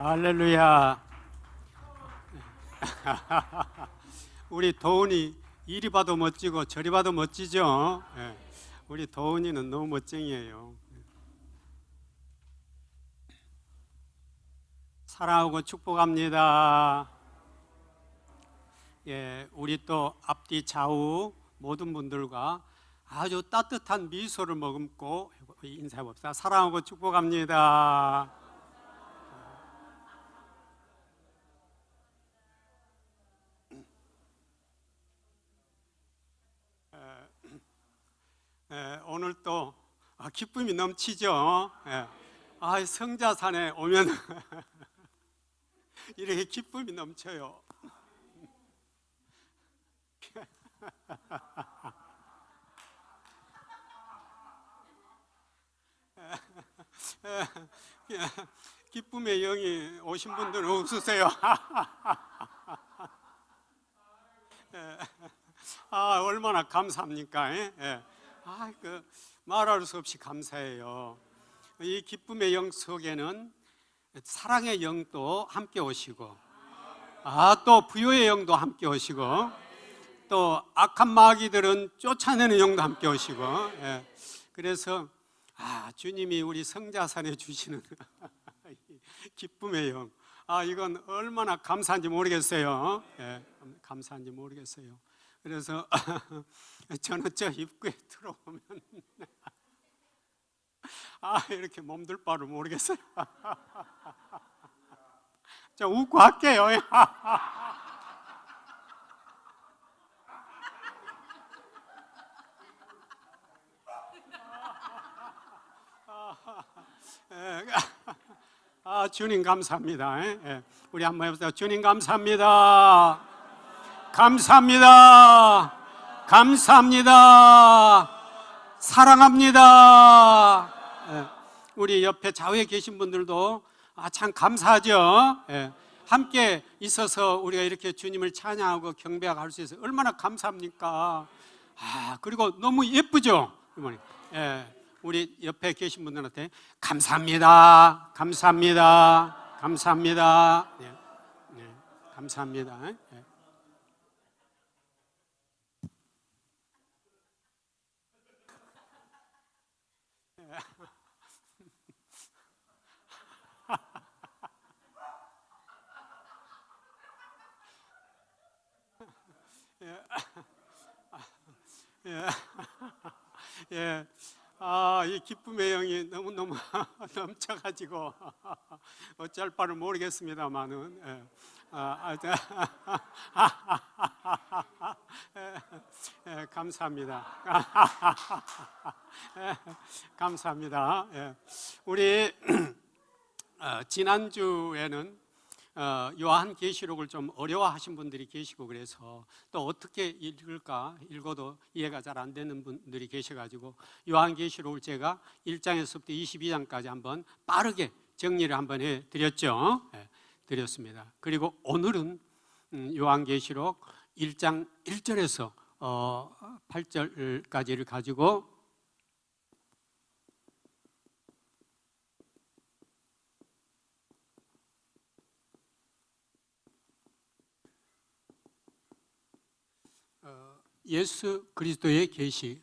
할렐루야. 우리 도훈이 이리 봐도 멋지고 저리 봐도 멋지죠. 우리 도훈이는 너무 멋쟁이에요. 사랑하고 축복합니다. 우리 또 앞뒤 좌우 모든 분들과 아주 따뜻한 미소를 머금고 인사해 봅시다. 사랑하고 축복합니다. 오늘 또 기쁨이 넘치죠. 성자산에 오면 이렇게 기쁨이 넘쳐요. 기쁨의 영이 오신 분들은 웃으세요. 얼마나 감사합니까? 말할 수 없이 감사해요. 이 기쁨의 영 속에는 사랑의 영도 함께 오시고, 또 부요의 영도 함께 오시고, 또 악한 마귀들은 쫓아내는 영도 함께 오시고, 그래서 주님이 우리 성자산에 주시는 기쁨의 영, 이건 얼마나 감사한지 모르겠어요. 감사한지 모르겠어요. 그래서 저는 저 입구에 들어오면 이렇게 몸둘 바를 모르겠어요. 저 웃고 할게요. 주님 감사합니다. 우리 한번 해보세요. 주님 감사합니다. 감사합니다. 감사합니다. 사랑합니다. 우리 옆에 좌우에 계신 분들도 참 감사하죠. 함께 있어서 우리가 이렇게 주님을 찬양하고 경배하고 할 수 있어서 얼마나 감사합니까? 그리고 너무 예쁘죠? 우리 옆에 계신 분들한테 감사합니다. 감사합니다. 감사합니다. 감사합니다. 이 기쁨의 영이 너무너무 넘쳐가지고 어쩔 바를 모르겠습니다만은 감사합니다. 감사합니다. 우리 지난주에는 요한계시록을 좀 어려워하신 분들이 계시고 그래서 또 어떻게 읽어도 이해가 잘 안 되는 분들이 계셔가지고 요한계시록을 제가 1장에서부터 22장까지 한번 빠르게 정리를 한번 해드렸죠. 드렸습니다. 그리고 오늘은 요한계시록 1장 1절에서 8절까지를 가지고 예수 그리스도의 계시,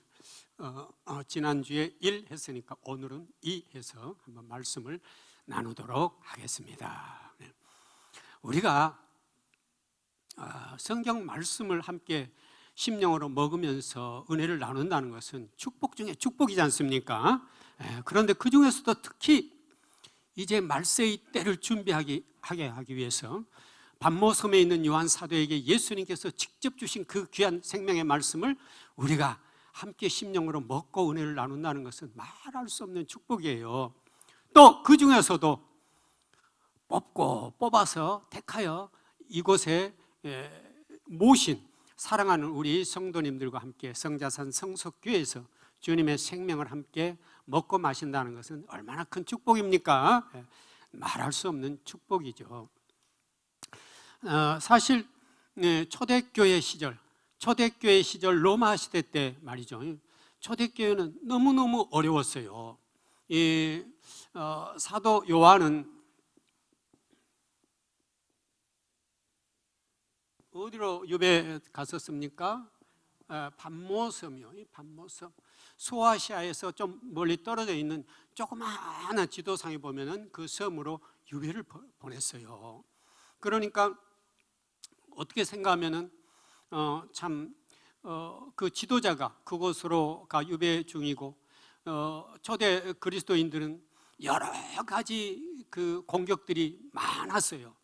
지난주에 1 했으니까 오늘은 2 해서 한번 말씀을 나누도록 하겠습니다. 우리가 성경 말씀을 함께 심령으로 먹으면서 은혜를 나눈다는 것은 축복 중에 축복이지 않습니까? 그런데 그 중에서도 특히 이제 말세의 때를 준비하게 하기 위해서 반모섬에 있는 요한 사도에게 예수님께서 직접 주신 그 귀한 생명의 말씀을 우리가 함께 심령으로 먹고 은혜를 나눈다는 것은 말할 수 없는 축복이에요. 또 그 중에서도 뽑아서 택하여 이곳에 모신 사랑하는 우리 성도님들과 함께 성자산 성석교회에서 주님의 생명을 함께 먹고 마신다는 것은 얼마나 큰 축복입니까? 말할 수 없는 축복이죠. 사실 초대교회 시절 로마 시대 때 말이죠. 초대교회는 너무너무 어려웠어요. 사도 요한은 어디로 유배 갔었습니까? 반모섬이요. 이 반모섬. 소아시아에서 좀 멀리 떨어져 있는 조그마한 지도상에 보면은 그 섬으로 유배를 보냈어요. 그러니까 어떻게 생각하면은 그 지도자가 그곳으로 가 유배 중이고 초대 그리스도인들은 여러 가지 그 공격들이 많았어요.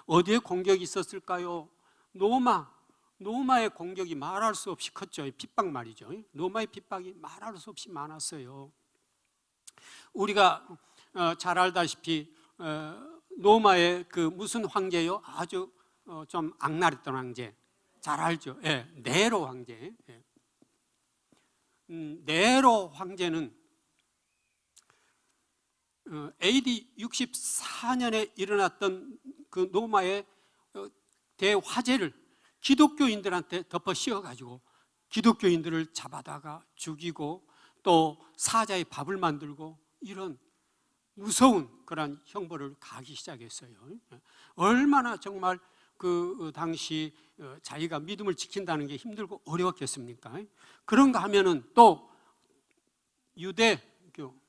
어디에 공격이 있었을까요? 노마의 공격이 말할 수 없이 컸죠. 핍박 말이죠. 노마의 핍박이 말할 수 없이 많았어요. 우리가 잘 알다시피 노마의 그 무슨 황제요? 아주 좀 악랄했던 황제. 잘 알죠. 예, 네로 황제. 예. 네로 황제는 AD 64년에 일어났던 그 노마의 대화재를 기독교인들한테 덮어 씌워가지고 기독교인들을 잡아다가 죽이고 또 사자의 밥을 만들고 이런 무서운 그런 형벌을 가하기 시작했어요. 얼마나 정말 그 당시 자기가 믿음을 지킨다는 게 힘들고 어려웠겠습니까? 그런가 하면은 또 유대교,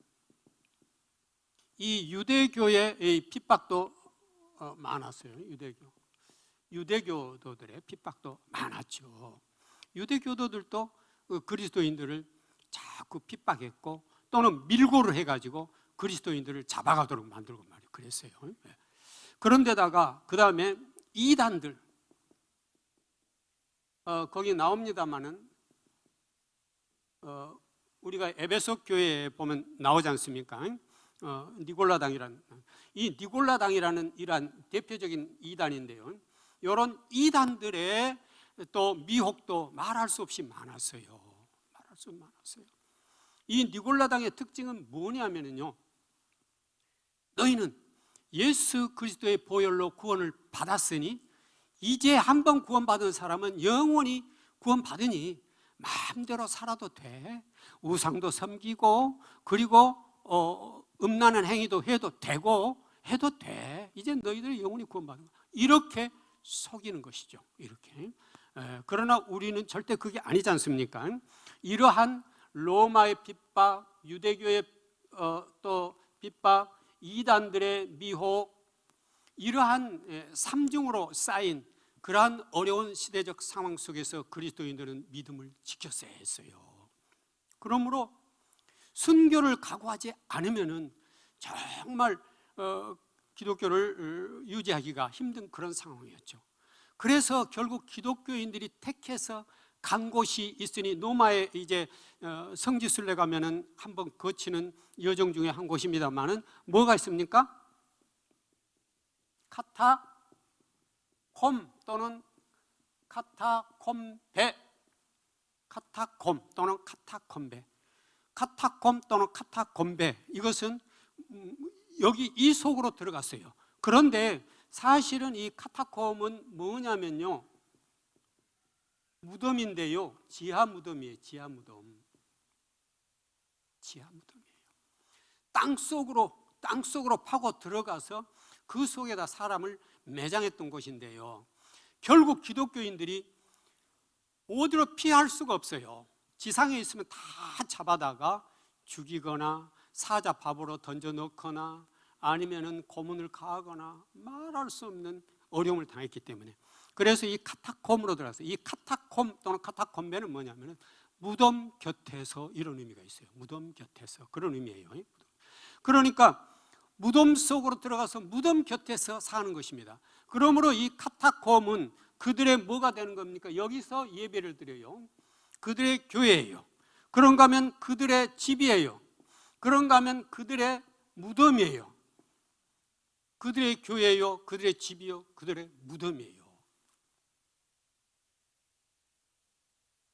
이 유대교의 핍박도 많았어요. 유대교도들의 핍박도 많았죠. 유대교도들도 그리스도인들을 자꾸 핍박했고 또는 밀고를 해가지고 그리스도인들을 잡아가도록 만들고 말이에요. 그랬어요. 그런데다가 그 다음에 이단들, 거기 나옵니다마는 우리가 에베소 교회에 보면 나오지 않습니까? 니골라당이라는, 이 니골라당이라는 이러한 대표적인 이단인데요. 이런 이단들의 또 미혹도 말할 수 없이 많았어요. 이 니골라당의 특징은 뭐냐면요, 너희는 예수 그리스도의 보혈로 구원을 받았으니 이제 한번 구원받은 사람은 영원히 구원받으니 마음대로 살아도 돼. 우상도 섬기고 그리고 음란한 행위도 해도 되고 해도 돼. 이제 너희들이 영원히 구원받은 거야. 이렇게 속이는 것이죠. 이렇게. 그러나 우리는 절대 그게 아니지 않습니까? 이러한 로마의 핍박, 유대교의 또 핍박, 이단들의 미혹, 이러한 삼중으로 쌓인 그러한 어려운 시대적 상황 속에서 그리스도인들은 믿음을 지켰어야 했어요. 그러므로 순교를 각오하지 않으면은 정말 기독교를 유지하기가 힘든 그런 상황이었죠. 그래서 결국 기독교인들이 택해서 간 곳이 있으니 노마의 이제 성지순례 가면은 한번 거치는 여정 중에 한 곳입니다만은 뭐가 있습니까? 카타콤 또는 카타콤베, 카타콤 또는 카타콤베, 카타콤 또는 카타콤베, 이것은 여기 이 속으로 들어갔어요. 그런데 사실은 이 카타콤은 뭐냐면요, 무덤인데요, 지하 무덤이에요. 지하 무덤이에요. 땅 속으로 파고 들어가서 그 속에다 사람을 매장했던 곳인데요, 결국 기독교인들이 어디로 피할 수가 없어요. 지상에 있으면 다 잡아다가 죽이거나 사자 밥으로 던져 넣거나 아니면은 고문을 가하거나 말할 수 없는 어려움을 당했기 때문에, 그래서 이 카타콤으로 들어갔어요. 이 카타콤 또는 카타콤베는 뭐냐면은 무덤 곁에서, 이런 의미가 있어요. 무덤 곁에서, 그런 의미예요. 그러니까 무덤 속으로 들어가서 무덤 곁에서 사는 것입니다. 그러므로 이 카타콤은 그들의 뭐가 되는 겁니까? 여기서 예배를 드려요. 그들의 교회예요. 그런가 하면 그들의 집이에요. 그런가 하면 그들의 무덤이에요. 그들의 교회요, 그들의 집이요, 그들의 무덤이에요.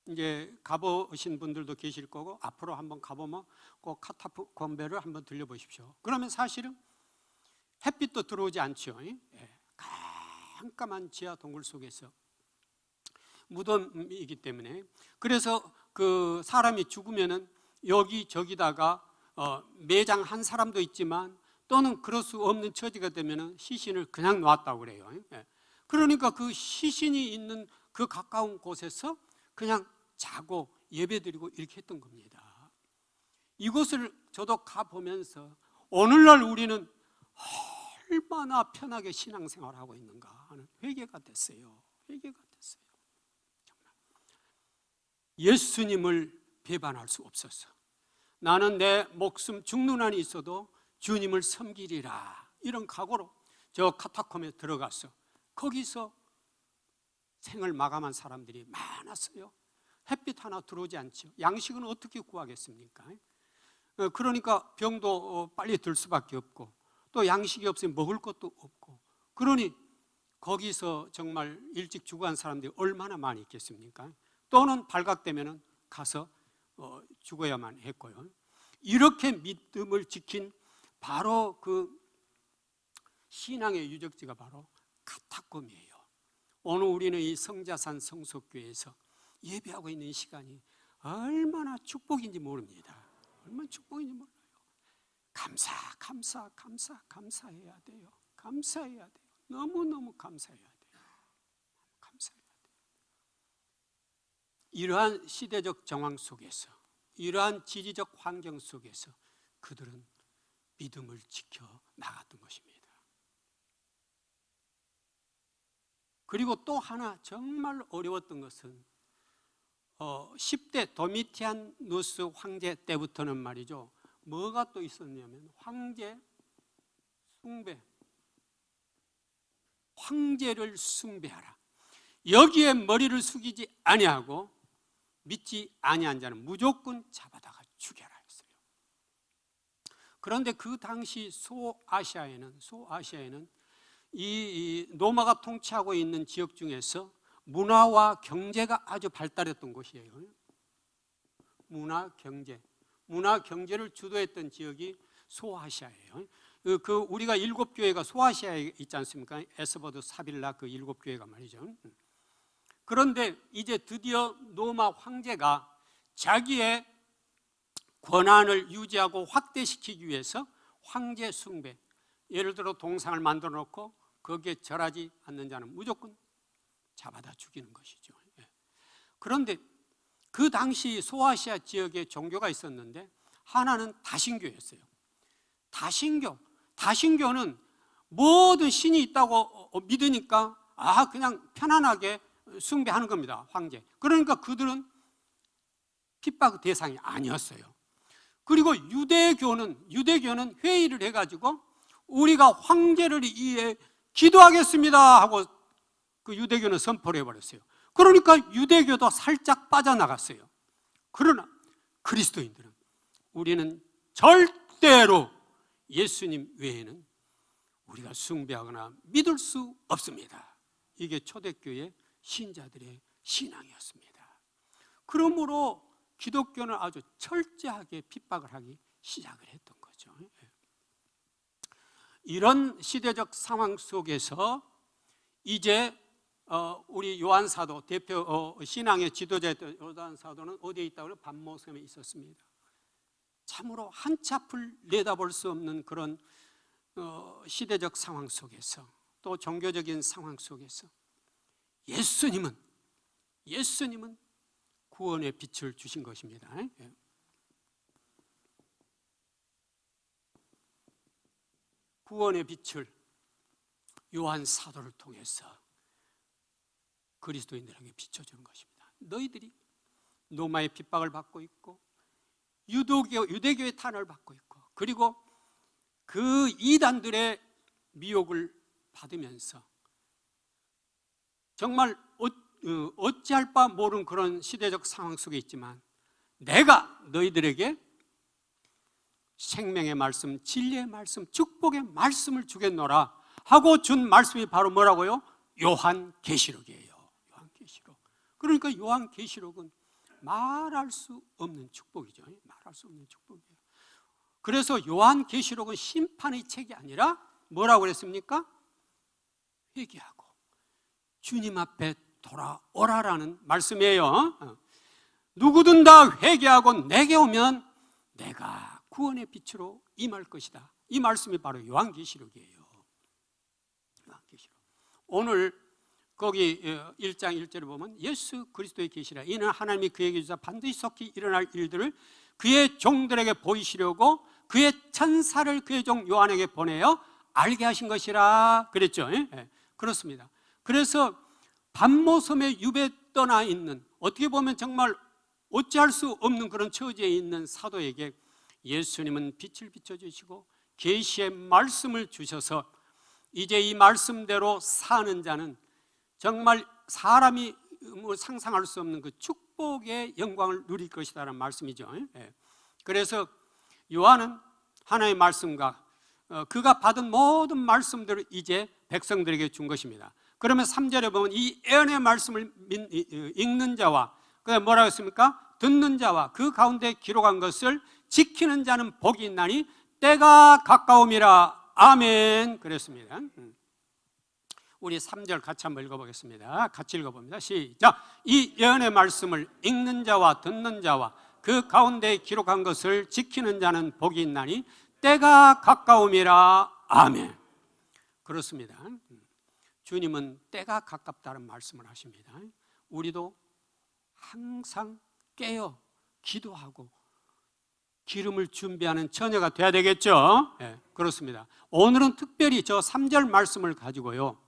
이제 가보신 분들도 계실 거고 앞으로 한번 가보면 꼭 카타콤베를 한번 들려보십시오. 그러면 사실은 햇빛도 들어오지 않죠. 깜깜한 지하 동굴 속에서 무덤이기 때문에, 그래서 그 사람이 죽으면은 여기저기다가 매장한 사람도 있지만 또는 그럴 수 없는 처지가 되면은 시신을 그냥 놨다고 그래요. 그러니까 그 시신이 있는 그 가까운 곳에서 그냥 자고 예배드리고 이렇게 했던 겁니다. 이곳을 저도 가보면서 오늘날 우리는 얼마나 편하게 신앙생활을 하고 있는가 하는 회개가 됐어요. 회개가 됐어요. 정말. 예수님을 배반할 수 없었어. 나는 내 목숨 죽는 한이 있어도 주님을 섬기리라, 이런 각오로 저 카타콤에 들어가서 거기서 생을 마감한 사람들이 많았어요. 햇빛 하나 들어오지 않죠. 양식은 어떻게 구하겠습니까? 그러니까 병도 빨리 들 수밖에 없고, 또 양식이 없으면 먹을 것도 없고, 그러니 거기서 정말 일찍 죽어간 사람들이 얼마나 많이 있겠습니까? 또는 발각되면 가서 죽어야만 했고요. 이렇게 믿음을 지킨 바로 그 신앙의 유적지가 바로 카타콤이에요. 오늘 우리는 이 성자산 성속교회에서 예배하고 있는 시간이 얼마나 축복인지 모릅니다. 얼마나 축복인지 몰라요. 감사해야 돼요. 감사해야 돼요. 너무너무 감사해야 돼요. 감사해야 돼요. 이러한 시대적 정황 속에서, 이러한 지리적 환경 속에서 그들은 믿음을 지켜 나갔던 것입니다. 그리고 또 하나 정말 어려웠던 것은 10대 도미티아누스 황제 때부터는 말이죠, 뭐가 또 있었냐면 황제 숭배, 황제를 숭배하라. 여기에 머리를 숙이지 아니하고 믿지 아니한 자는 무조건 잡아다가 죽여라 했어요. 그런데 그 당시 소아시아에는 이 로마가 통치하고 있는 지역 중에서 문화와 경제가 아주 발달했던 곳이에요. 문화, 경제를 주도했던 지역이 소아시아예요. 우리가 7교회가 소아시아에 있지 않습니까? 에스버드, 사빌라 그 7교회가 말이죠. 그런데 이제 드디어 로마 황제가 자기의 권한을 유지하고 확대시키기 위해서 황제 숭배, 예를 들어 동상을 만들어 놓고 거기에 절하지 않는 자는 무조건 잡아다 죽이는 것이죠. 그런데 그 당시 소아시아 지역에 종교가 있었는데 하나는 다신교였어요. 다신교는 모든 신이 있다고 믿으니까 그냥 편안하게 숭배하는 겁니다, 황제. 그러니까 그들은 핍박 대상이 아니었어요. 그리고 유대교는 회의를 해가지고 우리가 황제를 위해 기도하겠습니다 하고 그 유대교는 선포를 해버렸어요. 그러니까 유대교도 살짝 빠져나갔어요. 그러나 그리스도인들은 우리는 절대로 예수님 외에는 우리가 숭배하거나 믿을 수 없습니다. 이게 초대교회 신자들의 신앙이었습니다. 그러므로 기독교는 아주 철저하게 핍박을 하기 시작을 했던 거죠. 이런 시대적 상황 속에서 이제 우리 요한 사도, 대표 신앙의 지도자였던 요한 사도는 어디에 있다고요? 반모섬에 있었습니다. 참으로 한치 앞을 내다볼 수 없는 그런 시대적 상황 속에서, 또 종교적인 상황 속에서 예수님은 구원의 빛을 주신 것입니다. 구원의 빛을 요한 사도를 통해서 그리스도인들에게 비춰주는 것입니다. 너희들이 로마의 핍박을 받고 있고 유대교의 탄압을 받고 있고, 그리고 그 이단들의 미혹을 받으면서 정말 어찌할 바 모르는 그런 시대적 상황 속에 있지만 내가 너희들에게 생명의 말씀, 진리의 말씀, 축복의 말씀을 주겠노라 하고 준 말씀이 바로 뭐라고요? 요한계시록이에요. 요한계시록. 그러니까 요한계시록은 말할 수 없는 축복이죠. 말할 수 없는 축복이에요. 그래서 요한계시록은 심판의 책이 아니라 뭐라고 그랬습니까? 회개하고 주님 앞에 돌아오라라는 말씀이에요. 누구든 다 회개하고 내게 오면 내가 구원의 빛으로 임할 것이다. 이 말씀이 바로 요한계시록이에요. 요한계시록. 오늘 거기 1장 1절에 보면 예수 그리스도의 계시라. 이는 하나님이 그에게 주사 반드시 속히 일어날 일들을 그의 종들에게 보이시려고 그의 천사를 그의 종 요한에게 보내어 알게 하신 것이라 그랬죠. 그렇습니다. 그래서 반모섬에 유배 떠나 있는, 어떻게 보면 정말 어찌할 수 없는 그런 처지에 있는 사도에게 예수님은 빛을 비춰주시고 계시의 말씀을 주셔서 이제 이 말씀대로 사는 자는 정말 사람이 상상할 수 없는 그 축복의 영광을 누릴 것이다라는 말씀이죠. 그래서 요한은 하나님의 말씀과 그가 받은 모든 말씀들을 이제 백성들에게 준 것입니다. 그러면 3절에 보면 이 예언의 말씀을 읽는 자와 그다음에 뭐라고 했습니까? 듣는 자와 그 가운데 기록한 것을 지키는 자는 복이 있나니 때가 가까움이라. 아멘. 그랬습니다. 우리 3절 같이 한번 읽어보겠습니다. 같이 읽어봅니다. 시작. 이 예언의 말씀을 읽는 자와 듣는 자와 그 가운데 기록한 것을 지키는 자는 복이 있나니 때가 가까움이라. 아멘. 그렇습니다. 주님은 때가 가깝다는 말씀을 하십니다. 우리도 항상 깨어 기도하고 기름을 준비하는 처녀가 돼야 되겠죠. 그렇습니다. 오늘은 특별히 저 3절 말씀을 가지고요,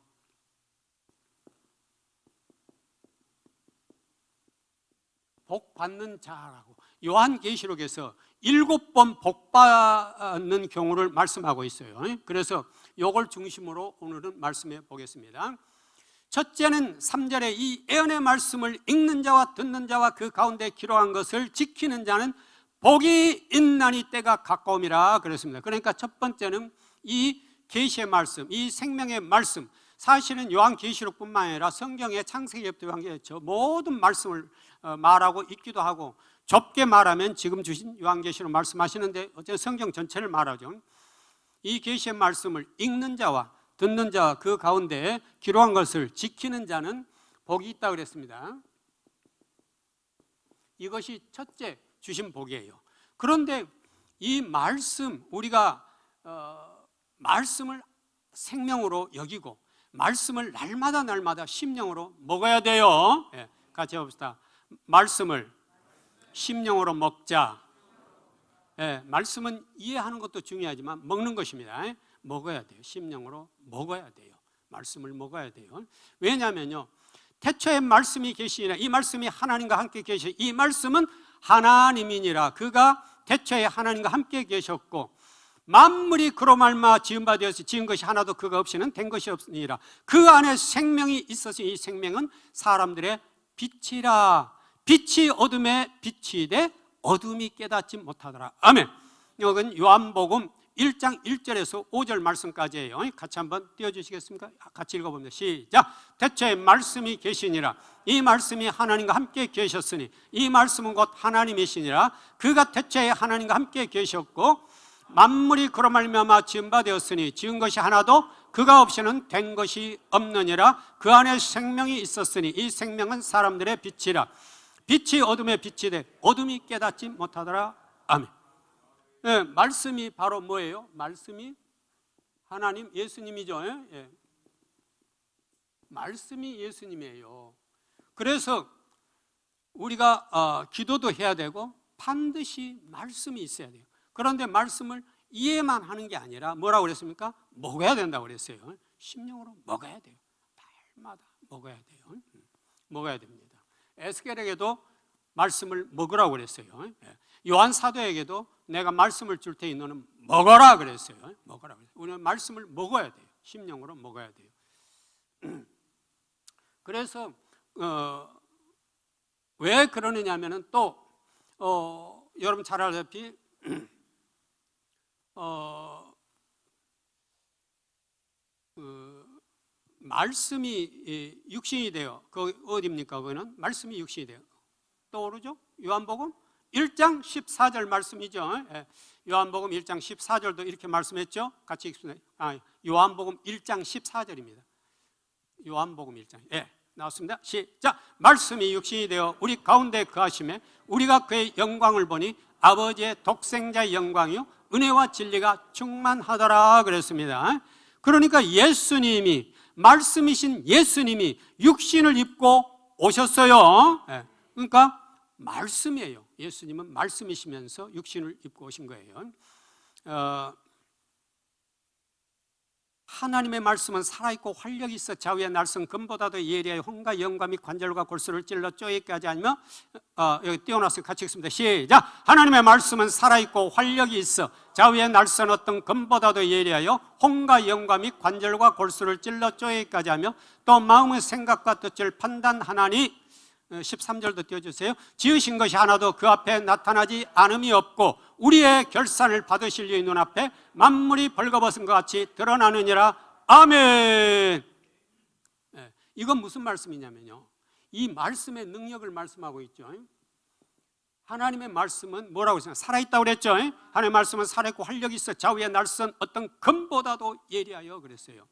복 받는 자라고 요한계시록에서 7번 복 받는 경우를 말씀하고 있어요. 그래서 이걸 중심으로 오늘은 말씀해 보겠습니다. 첫째는 3절에 이 예언의 말씀을 읽는 자와 듣는 자와 그 가운데 기록한 것을 지키는 자는 복이 있나니 때가 가까움이라 그랬습니다. 그러니까 첫 번째는 이 계시의 말씀, 이 생명의 말씀, 사실은 요한계시록뿐만 아니라 성경의 창세기부터 요한계시록 저 모든 말씀을 말하고 있기도 하고, 좁게 말하면 지금 주신 요한계시록 말씀하시는데 어쨌든 성경 전체를 말하죠. 이 계시의 말씀을 읽는 자와 듣는 자와 그 가운데 기록한 것을 지키는 자는 복이 있다고 그랬습니다. 이것이 첫째 주신 복이에요. 그런데 이 말씀, 우리가 말씀을 생명으로 여기고 말씀을 날마다 심령으로 먹어야 돼요. 같이 해봅시다. 말씀을 심령으로 먹자. 말씀은 이해하는 것도 중요하지만 먹는 것입니다. 먹어야 돼요. 심령으로 먹어야 돼요. 말씀을 먹어야 돼요. 왜냐하면요, 태초에 말씀이 계시니라. 이 말씀이 하나님과 함께 계시. 이 말씀은 하나님이니라. 그가 태초에 하나님과 함께 계셨고 만물이 그로 말미암아 지은 바 되어서 지은 것이 하나도 그가 없이는 된 것이 없으니라. 그 안에 생명이 있었으니 이 생명은 사람들의 빛이라. 빛이 어둠에 비치되 어둠이 깨닫지 못하더라. 아멘. 이건 요한복음 1장 1절에서 5절 말씀까지예요. 같이 한번 띄워주시겠습니까? 같이 읽어봅니다. 시작. 태초에 말씀이 계시니라. 이 말씀이 하나님과 함께 계셨으니 이 말씀은 곧 하나님이시니라. 그가 태초에 하나님과 함께 계셨고 만물이 그로 말미암아 지은 바 되었으니 지은 것이 하나도 그가 없이는 된 것이 없느니라. 그 안에 생명이 있었으니 이 생명은 사람들의 빛이라. 빛이 어둠에 빛이 돼 어둠이 깨닫지 못하더라. 아멘. 말씀이 바로 뭐예요? 말씀이 하나님, 예수님이죠. 말씀이 예수님이에요. 그래서 우리가 기도도 해야 되고 반드시 말씀이 있어야 돼요. 그런데 말씀을 이해만 하는 게 아니라 뭐라고 그랬습니까? 먹어야 된다고 그랬어요. 심령으로 먹어야 돼요. 날마다 먹어야 돼요. 먹어야 됩니다. 에스겔에게도 말씀을 먹으라고 그랬어요. 요한 사도에게도 내가 말씀을 줄 테니 너는 먹어라 그랬어요. 먹어라 그랬어요. 우리는 말씀을 먹어야 돼요. 심령으로 먹어야 돼요. 그래서 왜 그러느냐 하면은 또 여러분 잘 알다시피 말씀이 육신이 돼요. 그 어디입니까? 그거는 말씀이 육신이 돼요. 떠오르죠? 요한복음 1장 14절 말씀이죠. 요한복음 1장 14절도 이렇게 말씀했죠. 같이 읽습니다. 요한복음 1장 14절입니다. 요한복음 1장. 나왔습니다. 시작. 말씀이 육신이 되어 우리 가운데 거하심에 우리가 그의 영광을 보니 아버지의 독생자의 영광이요 은혜와 진리가 충만하더라 그랬습니다. 그러니까 예수님이 말씀이신 예수님이 육신을 입고 오셨어요. 그러니까 말씀이에요. 예수님은 말씀이시면서 육신을 입고 오신 거예요. 하나님의 말씀은 살아있고 활력이 있어 좌우의 날선 금보다도 예리하여 혼과 영과 및 관절과 골수를 찔러 쪼개게 하지 않으며 여기 띄워놨어요. 같이 읽습니다. 시작. 하나님의 말씀은 살아있고 활력이 있어 좌우의 날선 어떤 금보다도 예리하여 혼과 영과 및 관절과 골수를 찔러 쪼개기까지 하며 또 마음의 생각과 뜻을 판단하나니 13절도 띄워주세요. 지으신 것이 하나도 그 앞에 나타나지 않음이 없고 우리의 결산을 받으실 이의 눈앞에 만물이 벌거벗은 것 같이 드러나느니라. 아멘. 이건 무슨 말씀이냐면요, 이 말씀의 능력을 말씀하고 있죠. 하나님의 말씀은 뭐라고 했어요? 살아있다고 그랬죠. 하나님의 말씀은 살아있고 활력이 있어 좌우의 날선 어떤 금보다도 예리하여 그랬어요.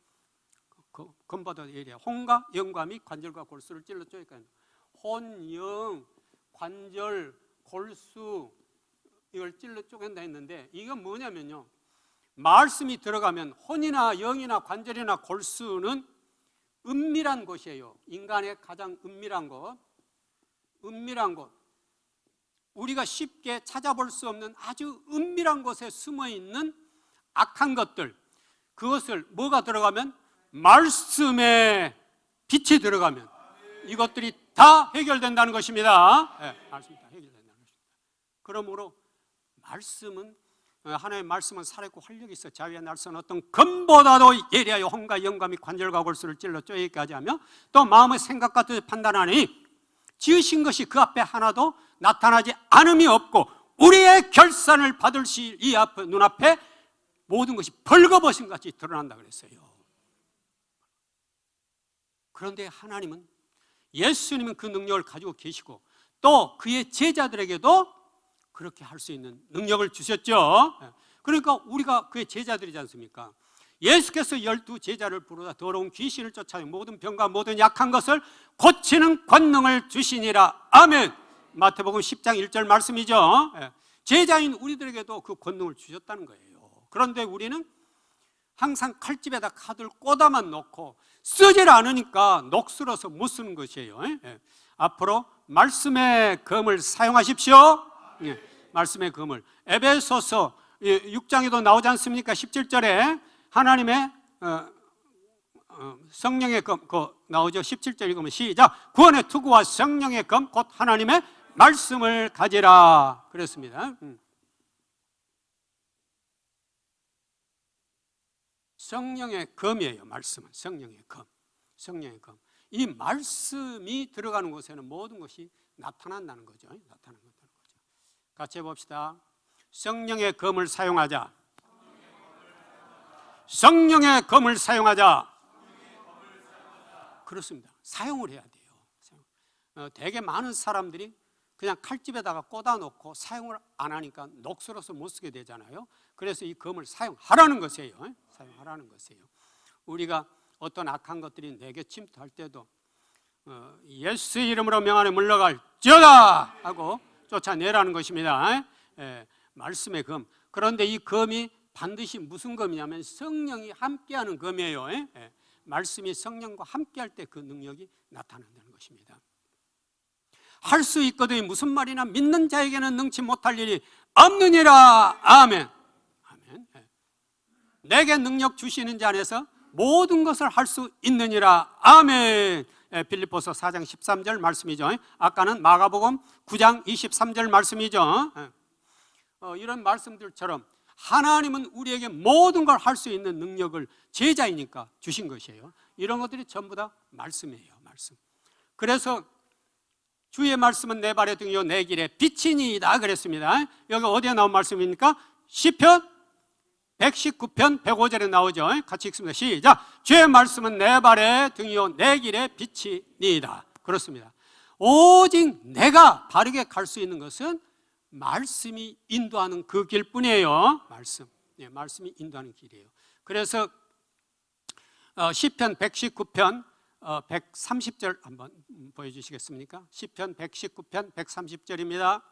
금보다도 예리하여 혼과 영과 및 관절과 골수를 찔러 쪼개니까 혼, 영, 관절, 골수 이걸 찔러 쪼갠다 했는데 이건 뭐냐면요, 말씀이 들어가면 혼이나 영이나 관절이나 골수는 은밀한 곳이에요. 인간의 가장 은밀한 곳, 우리가 쉽게 찾아볼 수 없는 아주 은밀한 곳에 숨어 있는 악한 것들, 그것을 뭐가 들어가면, 말씀에 빛이 들어가면 이것들이 다 해결된다는 것입니다. 말씀이 다 해결된다는 것입니다. 그러므로 말씀은, 하나님의 말씀은 살아있고 활력이 있어 자위의 날선 어떤 금보다도 예리하여 혼과 영과 및 관절과 골수를 찔러 쪼개기까지 하며 또 마음의 생각과 뜻을 판단하니 지으신 것이 그 앞에 하나도 나타나지 않음이 없고 우리의 결산을 받으실 이 눈앞에 모든 것이 벌거벗은 같이 드러난다 그랬어요. 그런데 하나님은, 예수님은 그 능력을 가지고 계시고 또 그의 제자들에게도 그렇게 할 수 있는 능력을 주셨죠. 그러니까 우리가 그의 제자들이지 않습니까? 예수께서 12 제자를 부르다 더러운 귀신을 쫓아내 모든 병과 모든 약한 것을 고치는 권능을 주시니라. 아멘. 마태복음 10장 1절 말씀이죠. 제자인 우리들에게도 그 권능을 주셨다는 거예요. 그런데 우리는 항상 칼집에다 칼을 꽂아만 놓고 쓰질 않으니까 녹슬어서 못 쓰는 것이에요. 앞으로 말씀의 검을 사용하십시오. 말씀의 검을. 에베소서 6장에도 나오지 않습니까? 17절에 하나님의 성령의 검 나오죠. 17절 읽으면 시작. 구원의 투구와 성령의 검 곧 하나님의 말씀을 가지라 그랬습니다. 성령의 검이에요. 말씀은 성령의 검. 성령의 검. 이 말씀이 들어가는 곳에는 모든 것이 나타난다는 거죠. 나타나는 거죠. 같이 해봅시다. 성령의 검을 사용하자. 성령의 검을 사용하자. 그렇습니다. 사용을 해야 돼요. 되게 많은 사람들이 그냥 칼집에다가 꽂아놓고 사용을 안 하니까 녹슬어서 못 쓰게 되잖아요. 그래서 이 검을 사용하라는 것이에요. 사용하라는 것이에요. 우리가 어떤 악한 것들이 내게 침투할 때도 예수의 이름으로 명하여 물러갈지어다 하고 쫓아내라는 것입니다. 말씀의 검. 그런데 이 검이 반드시 무슨 검이냐면 성령이 함께하는 검이에요. 말씀이 성령과 함께할 때 그 능력이 나타난다는 것입니다. 할 수 있거든 무슨 말이나 믿는 자에게는 능치 못할 일이 없느니라. 아멘. 아멘. 내게 능력 주시는 자 안에서 모든 것을 할 수 있느니라. 아멘. 빌립보서 4장 13절 말씀이죠. 아까는 마가복음 9장 23절 말씀이죠. 이런 말씀들처럼 하나님은 우리에게 모든 걸 할 수 있는 능력을 제자이니까 주신 것이에요. 이런 것들이 전부 다 말씀이에요. 말씀. 그래서 주의 말씀은 내 발의 등이요 내 길의 빛이니이다 그랬습니다. 여기 어디에 나온 말씀입니까? 시편 119편 105절에 나오죠. 같이 읽습니다. 시작. 주의 말씀은 내 발의 등이요 내 길의 빛이니이다. 그렇습니다. 오직 내가 바르게 갈 수 있는 것은 말씀이 인도하는 그 길뿐이에요. 말씀. 말씀이 인도하는 길이에요. 그래서 시편 119편 130절 한번 보여주시겠습니까? 시편 119편 130절입니다.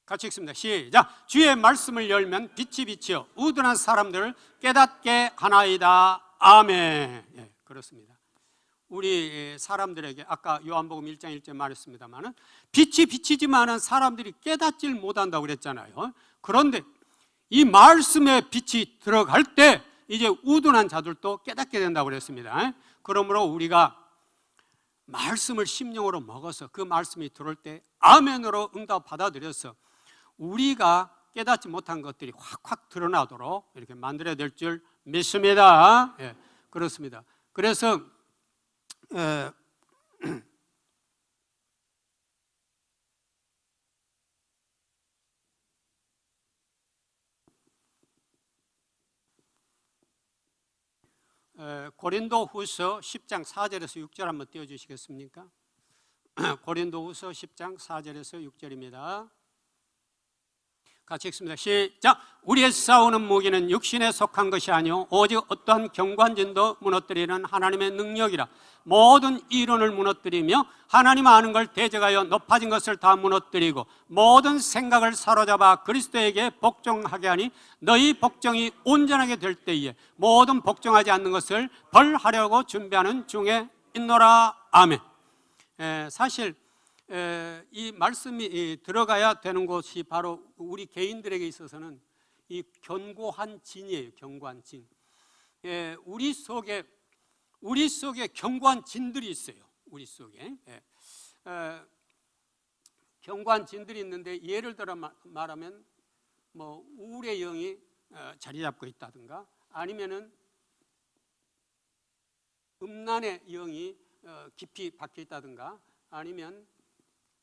같이 읽습니다. 시작. 주의 말씀을 열면 빛이 비치어 우둔한 사람들을 깨닫게 하나이다. 아멘. 예, 그렇습니다. 우리 사람들에게 아까 요한복음 1장 1절 말했습니다만은 빛이 비치지만은 사람들이 깨닫질 못한다고 그랬잖아요. 그런데 이 말씀의 빛이 들어갈 때 이제 우둔한 자들도 깨닫게 된다고 그랬습니다. 그러므로 우리가 말씀을 심령으로 먹어서 그 말씀이 들어올 때 아멘으로 응답 받아들여서 우리가 깨닫지 못한 것들이 확확 드러나도록 이렇게 만들어야 될 줄 믿습니다. 예, 그렇습니다. 그래서 고린도후서 10장 4절에서 6절 한번 띄워주시겠습니까? 고린도후서 10장 4절에서 6절입니다. 같이 읽습니다. 시작. 우리의 싸우는 무기는 육신에 속한 것이 아니요 오직 어떠한 경관진도 무너뜨리는 하나님의 능력이라. 모든 이론을 무너뜨리며 하나님 아는 걸 대적하여 높아진 것을 다 무너뜨리고 모든 생각을 사로잡아 그리스도에게 복종하게 하니 너희 복종이 온전하게 될 때에 모든 복종하지 않는 것을 벌하려고 준비하는 중에 있노라. 아멘. 사실 이 말씀이 들어가야 되는 곳이 바로 우리 개인들에게 있어서는 이 견고한 진이에요. 견고한 진. 우리 속에 견고한 진들이 있어요. 우리 속에 견고한 진들이 있는데 예를 들어 말하면 뭐 우울의 영이 자리 잡고 있다든가 아니면은 음란의 영이 깊이 박혀 있다든가 아니면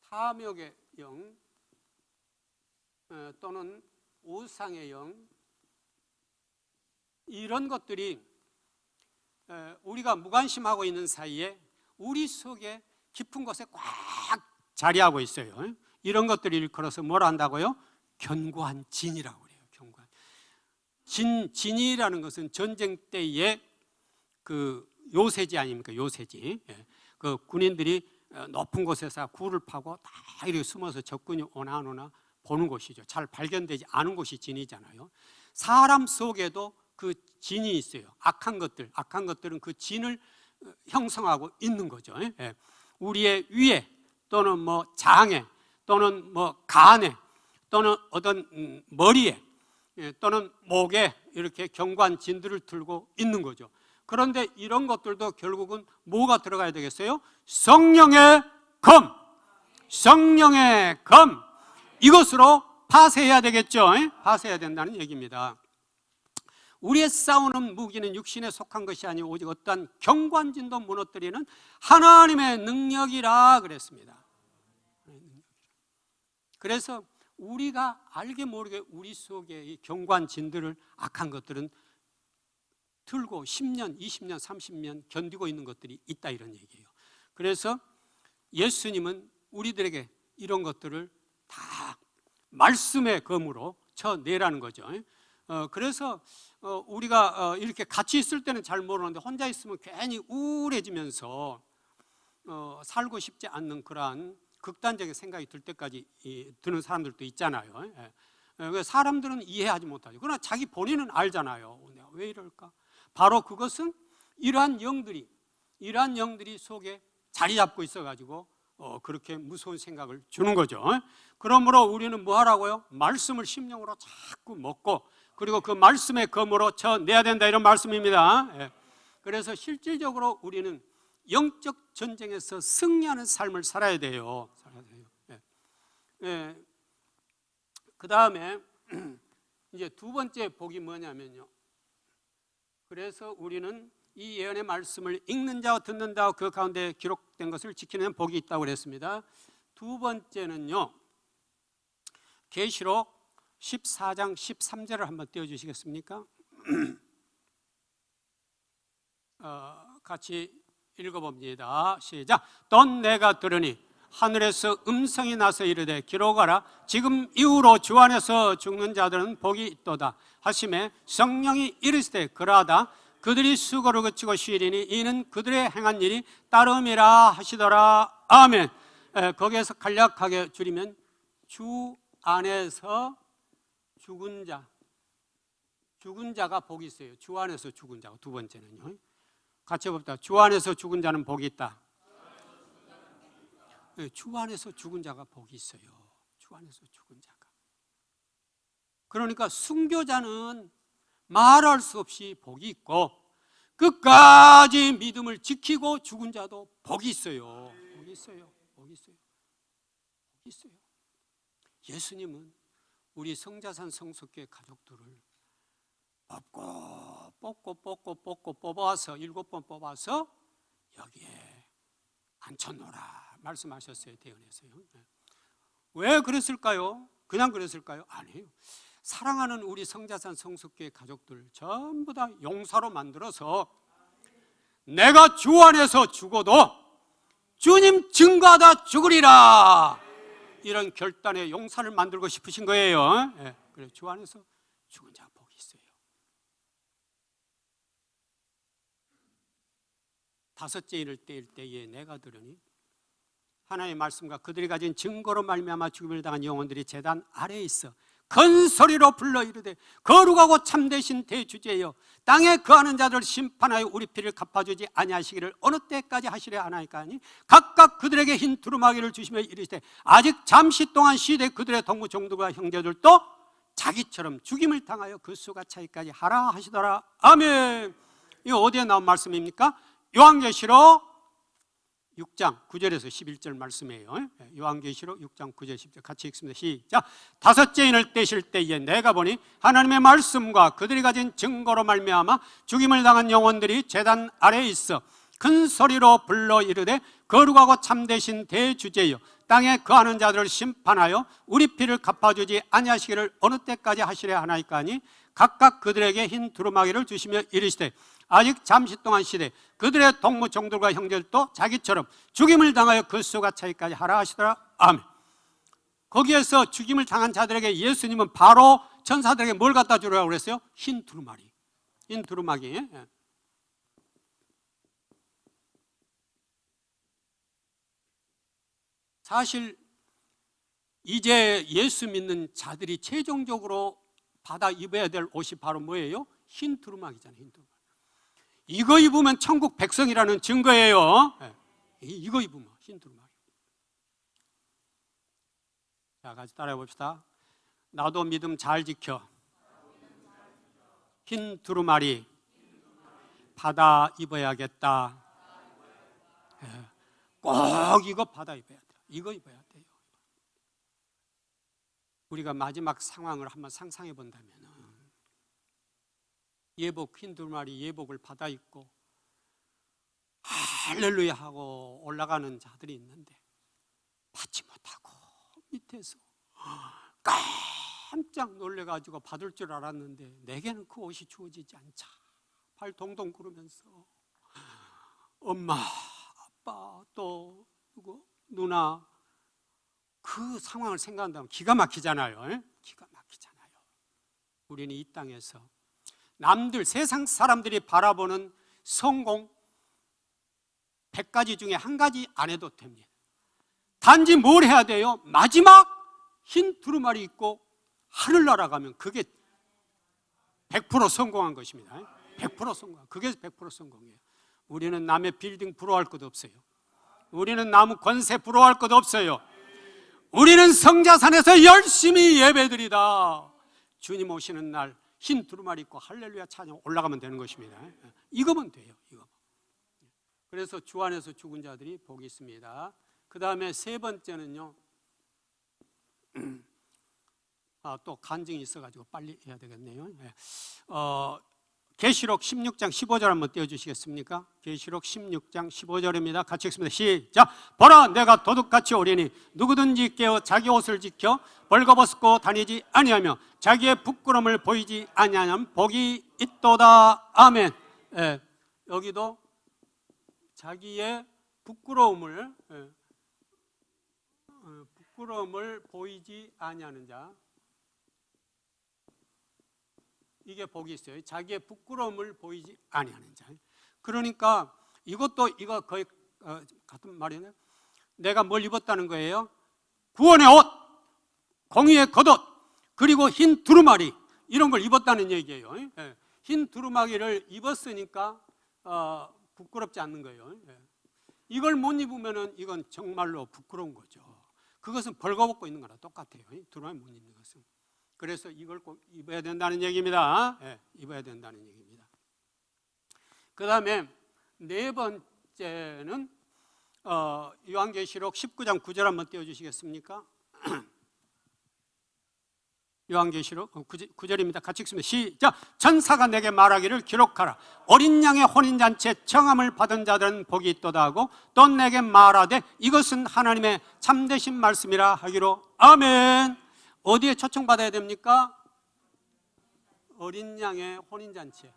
탐욕의 영 또는 우상의 영, 이런 것들이 우리가 무관심하고 있는 사이에 우리 속에 깊은 곳에 꽉 자리하고 있어요. 이런 것들을 일컬어서 뭐라 한다고요? 견고한 진이라고 그래요. 견고한 진이라는 것은 전쟁 때의 그 요새지 아닙니까? 요새지. 그 군인들이 높은 곳에서 굴을 파고 다 이렇게 숨어서 적군이 오나 안 오나 보는 곳이죠. 잘 발견되지 않은 곳이 진이잖아요. 사람 속에도 그 진이 있어요. 악한 것들은 그 진을 형성하고 있는 거죠. 우리의 위에 또는 뭐 장에 또는 뭐 간에 또는 어떤 머리에 또는 목에 이렇게 견고한 진들을 들고 있는 거죠. 그런데 이런 것들도 결국은 뭐가 들어가야 되겠어요? 성령의 검, 성령의 검, 이것으로 파쇄해야 되겠죠. 파쇄해야 된다는 얘기입니다. 우리의 싸우는 무기는 육신에 속한 것이 아니고 오직 어떠한 경관진도 무너뜨리는 하나님의 능력이라 그랬습니다. 그래서 우리가 알게 모르게 우리 속에 이 경관진들을, 악한 것들은 들고 10년, 20년, 30년 견디고 있는 것들이 있다, 이런 얘기예요. 그래서 예수님은 우리들에게 이런 것들을 다 말씀의 검으로 쳐내라는 거죠. 그래서 우리가 이렇게 같이 있을 때는 잘 모르는데 혼자 있으면 괜히 우울해지면서 살고 싶지 않는 그러한 극단적인 생각이 들 때까지 드는 사람들도 있잖아요. 사람들은 이해하지 못하죠. 그러나 자기 본인은 알잖아요. 내가 왜 이럴까? 바로 그것은 이러한 영들이 속에 자리 잡고 있어가지고 그렇게 무서운 생각을 주는 거죠. 그러므로 우리는 뭐 하라고요? 말씀을 심령으로 자꾸 먹고, 그리고 그 말씀의 검으로 쳐내야 된다, 이런 말씀입니다. 그래서 실질적으로 우리는 영적 전쟁에서 승리하는 삶을 살아야 돼요. 그 다음에 이제 두 번째 복이 뭐냐면요, 그래서 우리는 이 예언의 말씀을 읽는 자와 듣는 자와 그 가운데 기록된 것을 지키는 복이 있다고 그랬습니다. 두 번째는요, 계시록 14장 13절을 한번 띄워주시겠습니까? 같이 읽어봅니다. 시작. 또 내가 들으니 하늘에서 음성이 나서 이르되 기록하라. 지금 이후로 주 안에서 죽는 자들은 복이 있도다 하시매 성령이 이르시되 그러하다. 그들이 수고를 그치고 쉬리니 이는 그들의 행한 일이 따름이라 하시더라. 아멘. 거기에서 간략하게 줄이면 주 안에서 죽은 자, 죽은 자가 복이 있어요. 주 안에서 죽은 자가. 두 번째는요. 같이 해봅시다. 주 안에서 죽은 자는 복이 있다. 네, 주 안에서 죽은 자가 복이 있어요. 주 안에서 죽은 자가. 그러니까 순교자는 말할 수 없이 복이 있고 끝까지 믿음을 지키고 죽은 자도 복이 있어요. 복이 있어요. 복이 있어요. 복이 있어요. 예수님은 우리 성자산 성숙교회 가족들을 뽑고 뽑아서 7번 뽑아서 여기에 앉혀놓으라 말씀하셨어요. 대언에서요. 왜 그랬을까요? 그냥 그랬을까요? 아니에요. 사랑하는 우리 성자산 성숙교회 가족들 전부 다 용사로 만들어서 내가 주 안에서 죽어도 주님 증거하다 죽으리라, 이런 결단의 용사를 만들고 싶으신 거예요. 네. 그래서 주 안에서 죽은 자 복이 있어요. 다섯째 일을 떼일 때에 내가 들으니 하나님의 말씀과 그들이 가진 증거로 말미암아 죽임을 당한 영혼들이 제단 아래에 있어 큰 소리로 불러 이르되 거룩하고 참되신 대주제여 땅에 거하는 자들을 심판하여 우리 피를 갚아주지 아니하시기를 어느 때까지 하시려 하나이까 하니 각각 그들에게 흰 두루마기를 주시며 이르시되 아직 잠시 동안 쉬되 그들의 동무 종들과 형제들도 자기처럼 죽임을 당하여 그 수가 차이까지 하라 하시더라. 아멘. 이거 어디에 나온 말씀입니까? 요한계시록 6장 9절에서 11절 말씀이에요. 요한계시록 6장 9절 10절 같이 읽습니다. 시작. 다섯째 인을 떼실 때에 내가 보니 하나님의 말씀과 그들이 가진 증거로 말미암아 죽임을 당한 영혼들이 제단 아래에 있어 큰 소리로 불러 이르되 거룩하고 참되신 대주제여 땅에 거하는 자들을 심판하여 우리 피를 갚아주지 아니하시기를 어느 때까지 하시려 하나이까 하니 각각 그들에게 흰 두루마기를 주시며 이르시되 아직 잠시 동안 쉬되 그들의 동무 종들과 형제들도 자기처럼 죽임을 당하여 그 수가 차이까지 하라 하시더라. 아멘. 거기에서 죽임을 당한 자들에게 예수님은 바로 천사들에게 뭘 갖다 주라고 그랬어요? 흰 두루마기. 흰 두루마기. 사실 이제 예수 믿는 자들이 최종적으로 받아 입어야 될 옷이 바로 뭐예요? 흰 두루마기잖아요. 흰 두루마기. 이거 입으면 천국 백성이라는 증거예요. 이거 입으면 흰 두루마기. 자, 같이 따라해 봅시다. 나도 믿음 잘 지켜 흰 두루마리 받아 입어야겠다. 꼭 이거 받아 입어야 돼요. 이거 입어야 돼요. 우리가 마지막 상황을 한번 상상해 본다면 예복 흰 두루마리 예복을 받아 입고 할렐루야 하고 올라가는 자들이 있는데 받지 못하고 밑에서 깜짝 놀래가지고 받을 줄 알았는데 내게는 그 옷이 주어지지 않자 발 동동 구르면서 엄마 아빠 또 누구 누나 그 상황을 생각한다면 기가 막히잖아요. 기가 막히잖아요. 우리는 이 땅에서 남들 세상 사람들이 바라보는 성공 100가지 중에 한 가지 안 해도 됩니다. 단지 뭘 해야 돼요? 마지막 흰 두루마리 입고 하늘 날아가면 그게 100% 성공한 것입니다. 100% 성공. 그게 100% 성공이에요. 우리는 남의 빌딩 부러워할 것도 없어요. 우리는 남 권세 부러워할 것도 없어요. 우리는 성자산에서 열심히 예배드리다 주님 오시는 날 흰 두루마리 입고 할렐루야 찬양 올라가면 되는 것입니다. 이거면 돼요. 이거. 그래서 주 안에서 죽은 자들이 복이 있습니다. 그 다음에 세 번째는요. 또 간증이 있어가지고 빨리 해야 되겠네요. 계시록 16장 15절 한번 띄워주시겠습니까? 계시록 16장 15절입니다. 같이 읽습니다. 시작. 보라 내가 도둑같이 오리니 누구든지 깨어 자기 옷을 지켜 벌거벗고 다니지 아니하며 자기의 부끄러움을 보이지 아니하면 복이 있도다. 아멘. 여기도 자기의 부끄러움을 보이지 아니하는 자, 이게 복이 있어요. 자기의 부끄러움을 보이지 아니하는 자. 그러니까 이것도 이거 거의 같은 말이네. 내가 뭘 입었다는 거예요? 구원의 옷, 공의의 겉옷, 그리고 흰 두루마리. 이런 걸 입었다는 얘기예요. 예. 흰 두루마기를 입었으니까 부끄럽지 않는 거예요. 예. 이걸 못 입으면은 이건 정말로 부끄러운 거죠. 그것은 벌거벗고 있는 거랑 똑같아요. 두루마기 못 입는 것은. 그래서 이걸 꼭 입어야 된다는 얘기입니다. 예. 입어야 된다는 얘기입니다. 그 다음에 네 번째는 요한계시록 19장 9절 한번 띄워주시겠습니까? 요한계시록 9절입니다. 같이 읽습니다. 시작. 전사가 내게 말하기를 기록하라. 어린 양의 혼인잔치에 청함을 받은 자들은 복이 있도다 하고 또 내게 말하되 이것은 하나님의 참되신 말씀이라 하기로. 아멘. 어디에 초청받아야 됩니까? 어린 양의 혼인잔치에.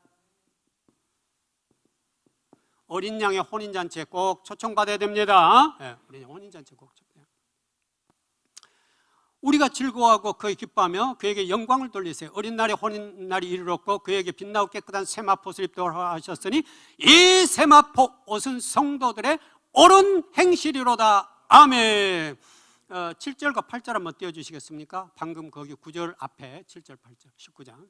어린 양의 혼인잔치에 꼭 초청받아야 됩니다. 네, 우리 혼인잔치에 꼭 초청해요. 우리가 즐거워하고 그에 기뻐하며 그에게 영광을 돌리세요. 어린 날에 혼인날이 이르렀고 그에게 빛나고 깨끗한 세마포옷을 입도록 하셨으니 이 세마포 옷은 성도들의 옳은 행실이로다. 아멘. 7절과 8절 한번 띄워주시겠습니까? 방금 거기 9절 앞에 7절 8절 19장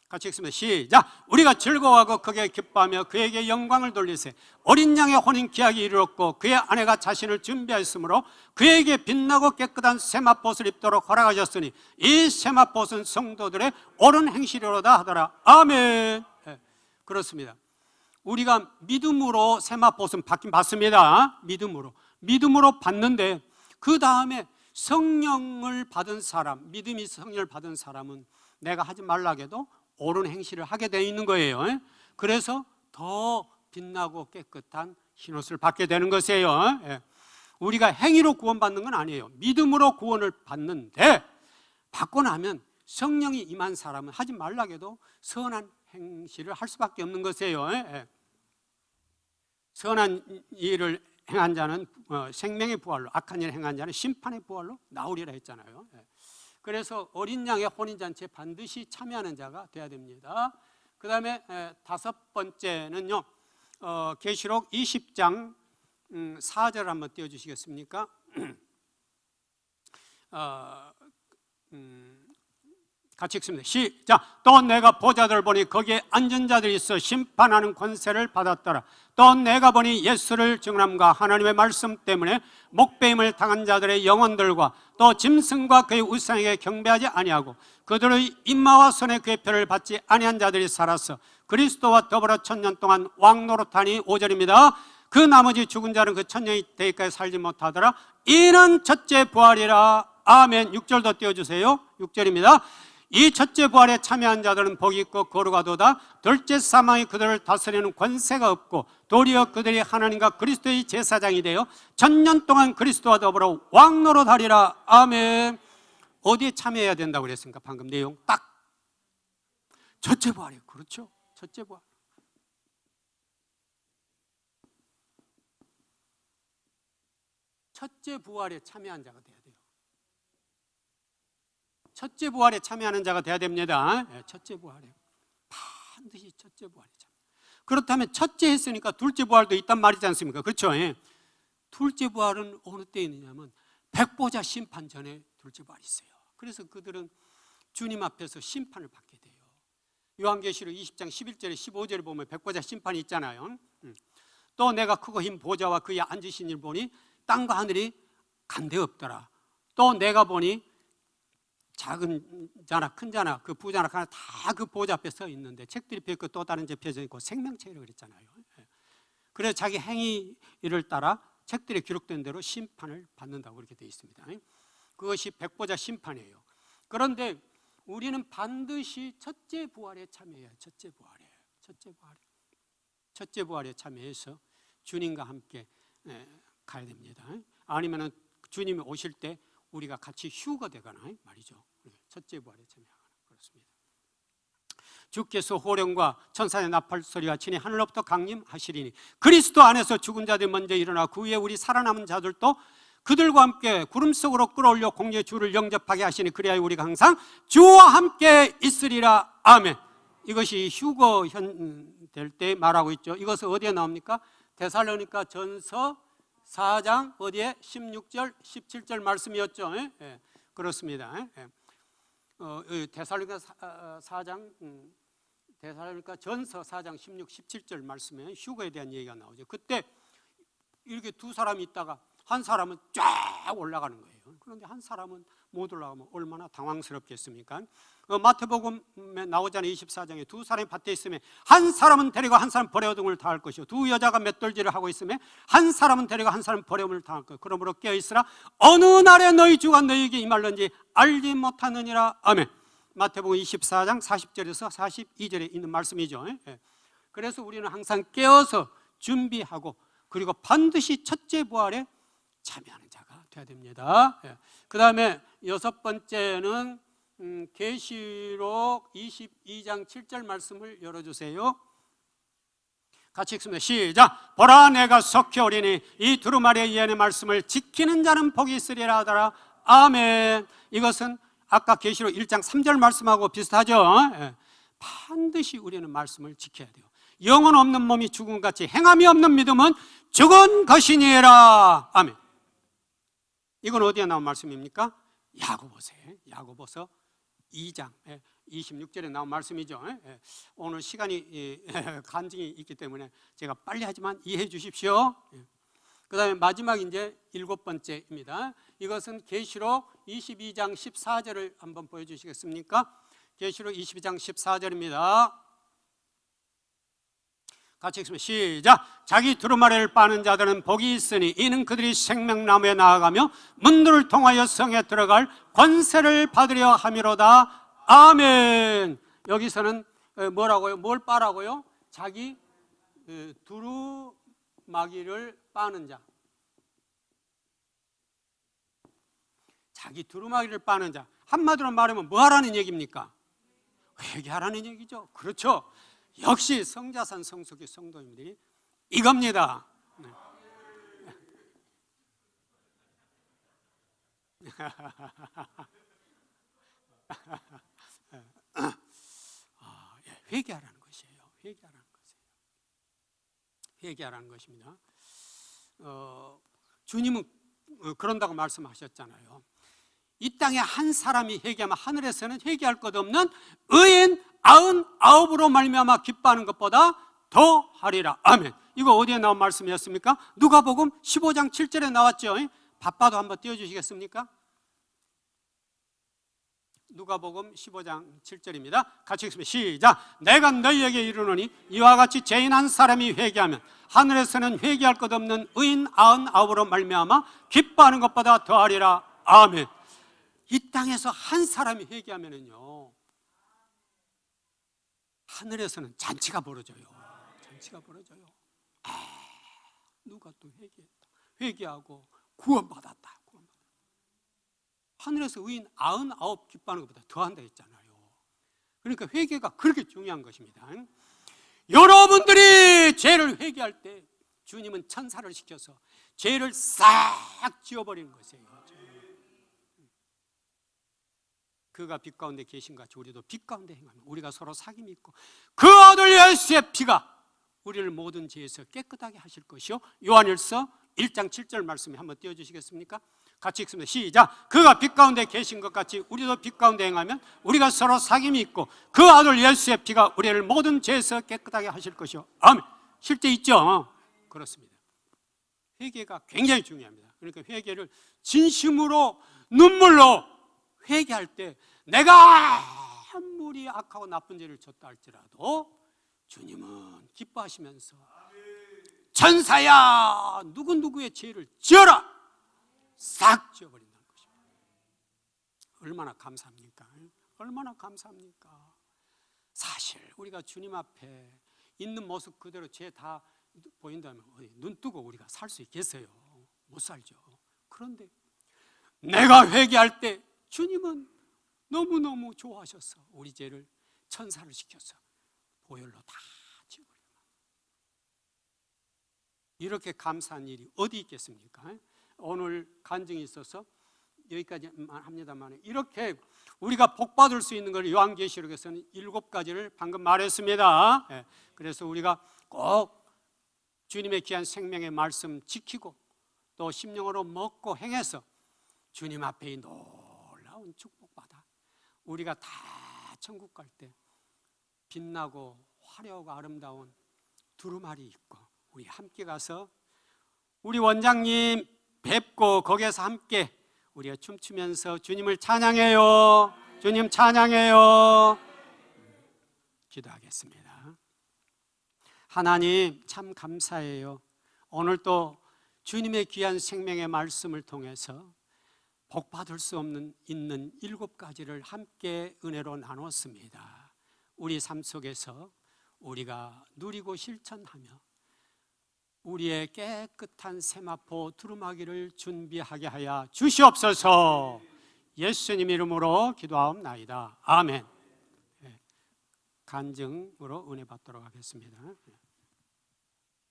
같이 읽습니다. 시작. 우리가 즐거워하고 그에게 기뻐하며 그에게 영광을 돌리세. 어린 양의 혼인 기약이 이르렀고 그의 아내가 자신을 준비하였으므로 그에게 빛나고 깨끗한 세마포옷을 입도록 허락하셨으니 이 세마포옷은 성도들의 옳은 행실이로다 하더라. 아멘. 네, 그렇습니다. 우리가 믿음으로 세마포옷은 받긴 받습니다. 믿음으로 받는데 그 다음에 성령을 받은 사람, 믿음이 성령을 받은 사람은 내가 하지 말라 해도 옳은 행실을 하게 되어 있는 거예요. 그래서 더 빛나고 깨끗한 흰옷을 받게 되는 것이에요. 우리가 행위로 구원받는 건 아니에요. 믿음으로 구원을 받는데 받고 나면 성령이 임한 사람은 하지 말라 해도 선한 행실을 할 수밖에 없는 것이에요. 선한 일을 행한 자는 생명의 부활로, 악한 일을 행한 자는 심판의 부활로 나오리라 했잖아요. 그래서 어린 양의 혼인잔치에 반드시 참여하는 자가 되어야 됩니다. 그 다음에 다섯 번째는요, 계시록 20장 4절 한번 띄워주시겠습니까? 같이 읽습니다. 시작. 또 내가 보좌들을 보니 거기에 앉은 자들이 있어 심판하는 권세를 받았더라. 또 내가 보니 예수를 증언함과 하나님의 말씀 때문에 목배임을 당한 자들의 영혼들과 또 짐승과 그의 우상에게 경배하지 아니하고 그들의 인마와 손에 그의 표를 받지 아니한 자들이 살아서 그리스도와 더불어 1000년 동안 왕노릇하니. 5절입니다. 그 나머지 죽은 자는 그 1000년이 되기까지 살지 못하더라. 이는 첫째 부활이라. 아멘. 6절도 띄워주세요. 6절입니다. 이 첫째 부활에 참여한 자들은 복이 있고 거룩하도다. 둘째 사망이 그들을 다스리는 권세가 없고 도리어 그들이 하나님과 그리스도의 제사장이 되어 1000년 동안 그리스도와 더불어 왕노릇하리라. 아멘. 어디에 참여해야 된다고 그랬습니까? 방금 내용 딱 첫째 부활이에요. 그렇죠? 첫째 부활. 첫째 부활에 참여한 자가 돼야 돼요. 첫째 부활에 참여하는 자가 돼야 됩니다. 첫째 부활에 반드시 첫째 부활에 참여. 그렇다면 첫째 했으니까 둘째 부활도 있단 말이지 않습니까? 그렇죠? 둘째 부활은 어느 때 있느냐면 백보자 심판 전에 둘째 부활이 있어요. 그래서 그들은 주님 앞에서 심판을 받게 돼요. 요한계시록 20장 11절에 15절에 보면 백보자 심판이 있잖아요. 또 내가 크고 흰 보좌와 그에 앉으신 일 보니 땅과 하늘이 간데 없더라. 또 내가 보니 작은 자나 큰 자나 그 부자나 다 그 보좌 앞에 서 있는데 책들이 펴있고 또 다른 제 펴져 있고 생명책이라고 그랬잖아요. 그래서 자기 행위를 따라 책들에 기록된 대로 심판을 받는다고 그렇게 되어 있습니다. 그것이 백보자 심판이에요. 그런데 우리는 반드시 첫째 부활에 참여해야 해요. 첫째 부활에 참여해서 주님과 함께 가야 됩니다. 아니면은 주님이 오실 때 우리가 같이 휴가 되거나 말이죠. 첫째 부활에 참여하거나 그렇습니다. 주께서 호령과 천사의 나팔 소리와 친히 하늘로부터 강림하시리니 그리스도 안에서 죽은 자들이 먼저 일어나 그 위에 우리 살아남은 자들도 그들과 함께 구름 속으로 끌어올려 공의 주를 영접하게 하시니 그리하여 우리가 항상 주와 함께 있으리라. 아멘. 이것이 휴거현 될 때 말하고 있죠. 이것은 어디에 나옵니까? 데살로니가 전서 4장 어디에 16절 17절 말씀이었죠. 그렇습니다. 데살로니가 4장 데살로니가 전서 4장 16, 17절 말씀에 휴거에 대한 얘기가 나오죠. 그때 이렇게 두 사람이 있다가 한 사람은 쫙 올라가는 거예요. 그런데 한 사람은 못 올라가면 얼마나 당황스럽겠습니까? 마태복음에 나오잖아요. 24장에 두 사람이 밭에 있으면 한 사람은 데리고 한 사람 버려둠을 당할 것이요, 두 여자가 맷돌질을 하고 있으면 한 사람은 데리고 한 사람 버려둠을 당할 것이요, 그러므로 깨어있으라. 어느 날에 너희 주가 너희에게 임할는지 알지 못하느니라. 아멘. 마태복음 24장 40절에서 42절에 있는 말씀이죠. 그래서 우리는 항상 깨어서 준비하고 그리고 반드시 첫째 부활에 참여하는 자가 되어야 됩니다. 그 다음에 여섯 번째는 계시록 22장 7절 말씀을 열어주세요. 같이 읽습니다. 시작. 보라, 내가 속히 오리니 이 두루마리의 예언의 말씀을 지키는 자는 복이 있으리라 하더라. 아멘. 이것은 아까 계시록 1장 3절 말씀하고 비슷하죠. 반드시 우리는 말씀을 지켜야 돼요. 영혼 없는 몸이 죽음같이 행함이 없는 믿음은 죽은 것이니라. 아멘. 이건 어디에 나온 말씀입니까? 야고보서 2장 26절에 나온 말씀이죠. 오늘 시간이 간증이 있기 때문에 제가 빨리 하지만 이해해 주십시오. 그 다음에 마지막 이제 일곱 번째입니다. 이것은 계시록 22장 14절을 한번 보여주시겠습니까? 계시록 22장 14절입니다. 같이 읽습니다. 시작. 자기 두루마리를 빠는 자들은 복이 있으니 이는 그들이 생명나무에 나아가며 문들을 통하여 성에 들어갈 권세를 받으려 함이로다. 아멘. 여기서는 뭐라고요? 뭘 빠라고요? 자기 두루마기를 빠는 자. 자기 두루마기를 빠는 자. 한마디로 말하면 뭐 하라는 얘기입니까? 회개하라는 얘기죠. 그렇죠. 역시 성자산 성숙의 성도님들이 이겁니다. 네. 회개하라는 것이에요. 회개하라는 것이에요. 회개하라는 것입니다. 주님은 그런다고 말씀하셨잖아요. 이 땅에 한 사람이 회개하면 하늘에서는 회개할 것 없는 의인 99으로 말미암아 기뻐하는 것보다 더 하리라. 아멘. 이거 어디에 나온 말씀이었습니까? 누가복음 15장 7절에 나왔죠. 바빠도 한번 띄워주시겠습니까? 누가복음 15장 7절입니다. 같이 읽습니다. 시작. 내가 너희에게 이르노니 이와 같이 죄인 한 사람이 회개하면 하늘에서는 회개할 것 없는 의인 99으로 말미암아 기뻐하는 것보다 더하리라. 아멘. 이 땅에서 한 사람이 회개하면은요, 하늘에서는 잔치가 벌어져요. 잔치가 벌어져요. 누가 또 회개했다. 회개하고 구원받았다. 하늘에서 의인 99 기뻐하는 것보다 더한다 했잖아요. 그러니까 회개가 그렇게 중요한 것입니다. 여러분들이 죄를 회개할 때 주님은 천사를 시켜서 죄를 싹 지워버리는 것이에요. 그가 빛 가운데 계신 같이 우리도 빛 가운데 행하면 우리가 서로 사귐이 있고 그 아들 예수의 피가 우리를 모든 죄에서 깨끗하게 하실 것이요. 요한일서 1장 7절 말씀에 한번 띄워주시겠습니까? 같이 읽습니다. 시작. 그가 빛 가운데 계신 것 같이 우리도 빛 가운데 행하면 우리가 서로 사귐이 있고 그 아들 예수의 피가 우리를 모든 죄에서 깨끗하게 하실 것이요. 아멘. 실제 있죠? 그렇습니다. 회개가 굉장히 중요합니다. 그러니까 회개를 진심으로 눈물로 회개할 때 내가 아무리 악하고 나쁜 죄를 졌다 할지라도 주님은 기뻐하시면서 천사야 누구누구의 죄를 지어라 싹 지어버린다는 것입니다. 얼마나 감사합니까? 얼마나 감사합니까? 사실 우리가 주님 앞에 있는 모습 그대로 죄 다 보인다면 눈 뜨고 우리가 살 수 있겠어요? 못 살죠. 그런데 내가 회개할 때 주님은 너무너무 좋아하셔서 우리 죄를 천사를 시켜서 보혈로 다 지워버려요. 이렇게 감사한 일이 어디 있겠습니까? 오늘 간증이 있어서 여기까지만 합니다만 이렇게 우리가 복받을 수 있는 걸 요한계시록에서는 7가지를 방금 말했습니다. 그래서 우리가 꼭 주님의 귀한 생명의 말씀 지키고 또 심령으로 먹고 행해서 주님 앞에 놀라운 축복받아 우리가 다 천국 갈 때 빛나고 화려하고 아름다운 두루마리 입고 우리 함께 가서 우리 원장님 뵙고 거기에서 함께 우리가 춤추면서 주님을 찬양해요. 주님 찬양해요. 기도하겠습니다. 하나님 참 감사해요. 오늘 또 주님의 귀한 생명의 말씀을 통해서 복받을 수 없는 있는 7가지를 함께 은혜로 나눴습니다. 우리 삶 속에서 우리가 누리고 실천하며 우리의 깨끗한 세마포 두루마기를 준비하게 하여 주시옵소서. 예수님 이름으로 기도하옵나이다. 아멘. 간증으로 은혜 받도록 하겠습니다.